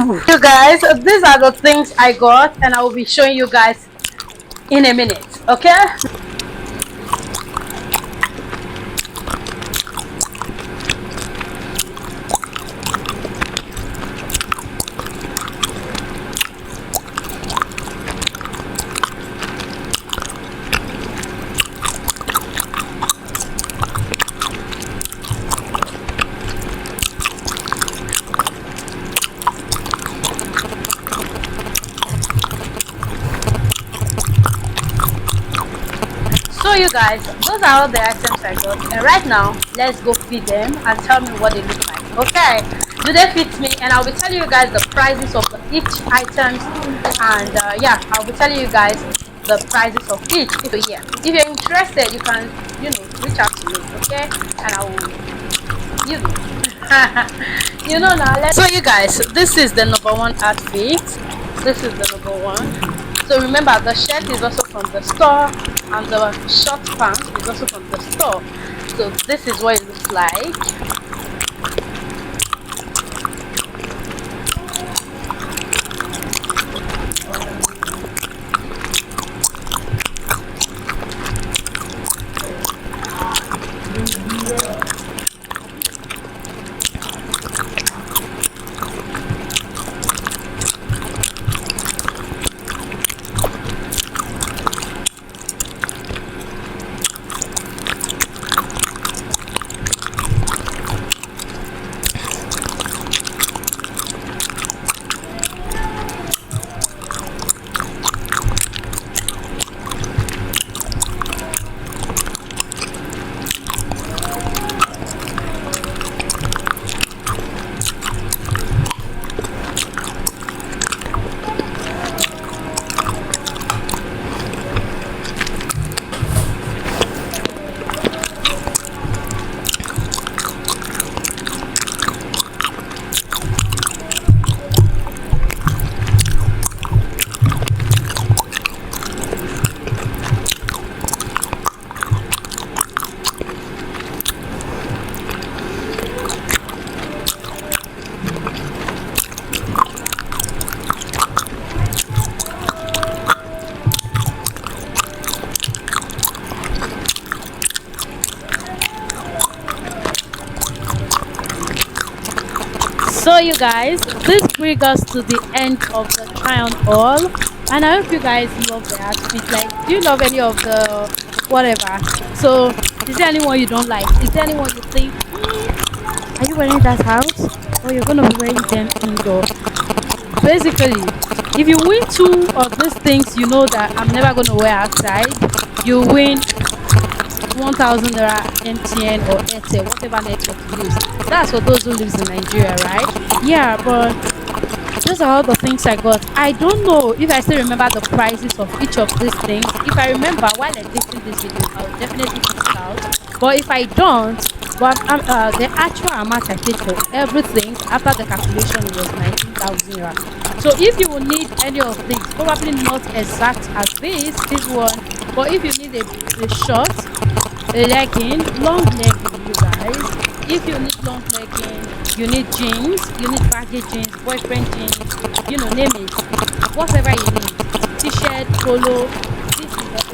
You guys, these are the things I got, and I will be showing you guys in a minute. Okay. So you guys, those are all the items I got, and right now let's go feed them and tell me what they look like. Okay, do they fit me? And I'll be telling you guys the prices of each items, and yeah, I'll be telling you guys the prices of each. So yeah, if you're interested, you can, reach out to me. Okay, and I will, you know now. So you guys, this is the number one outfit. This is the number one. So remember, the shirt is also from the store, and the short pants is also from the store. So this is what it looks like. So you guys, this brings us to the end of the try on haul, and I hope you guys love the outfit. Like, do you love any of the whatever? So is there anyone you don't like? Is there anyone you think, are you wearing that out, or you're gonna be wearing them indoor? Basically, if you win two of these things, you know that I'm never gonna wear outside. You win 1,000 naira MTN or Airtel, whatever network you use. That's for those who lives in Nigeria, right? Yeah, but those are all the things I got. I don't know if I still remember the prices of each of these things. If I remember while editing this video, I'll definitely put it out. But if I don't, but the actual amount I paid for everything after the calculation was 19,000 naira. So if you will need any of these, probably not exact as this one, but if you need a short, a legging, long legging, you guys. If you need long legging, you need jeans, you need baggy jeans, boyfriend jeans, name it. Whatever you need. T-shirt, polo. This is what.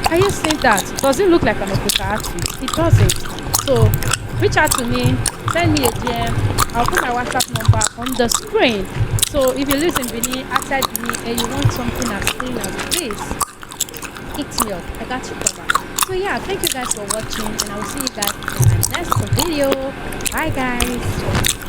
Are you seeing that? Does it look like an Africa outfit? It doesn't. So reach out to me, send me a DM. I'll put my WhatsApp number on the screen. So if you live in Benin, outside Benin, and you want something as clean as this, hit me up. I got you covered. So yeah, thank you guys for watching, and I will see you guys in my next video. Bye guys.